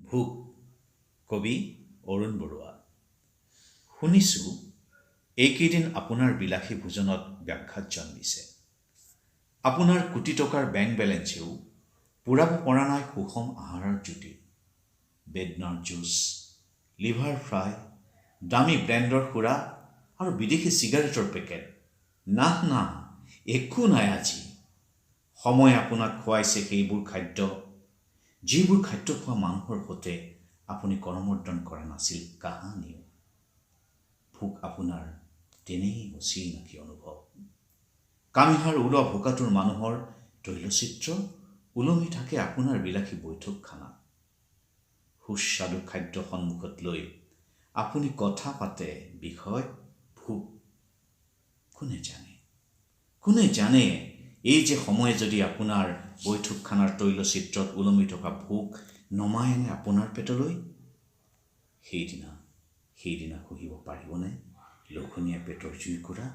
ভোক কবি অৰুণ বৰুৱা। শুনিছোঁ এইকেইদিন আপোনাৰ বিলাসী ভোজনত ব্যাঘাত জন্মিছে। আপোনাৰ কোটি টকাৰ বেংক বেলেঞ্চেও পূৰাব পৰা নাই সুষম আহাৰৰ জুতি। বেদনাৰ জুচ, লিভাৰ ফ্ৰাই, দামী ব্ৰেণ্ডৰ সুৰা আৰু বিদেশী চিগাৰেটৰ পেকেট। না একো নাই আজি। সময় আপোনাক খুৱাইছে সেইবোৰ খাদ্য, যিবোৰ খাদ্য খোৱা মানুহৰ সৈতে আপুনি কৰমৰ্দন কৰা নাছিল কাহানিও। ভোক আপোনাৰ তেনেই অচিনাকি অনুভৱ। কামিহাৰ ওলোৱা ভোকাতুৰ মানুহৰ তৈলচিত্ৰ ওলমি থাকে আপোনাৰ বিলাসী বৈঠকখানাত। সুস্বাদু খাদ্য সন্মুখত লৈ আপুনি কথা পাতে বিষয় ভোক। কোনে জানে এই যে সময়ে যদি আপোনাৰ বৈঠকখানাৰ তৈলচিত্ৰত ওলমি থকা ভোক নমাই আনে আপোনাৰ পেটলৈ, সেইদিনা সহিব পাৰিবনে লঘনীয়া পেটৰ জুইকুৰা?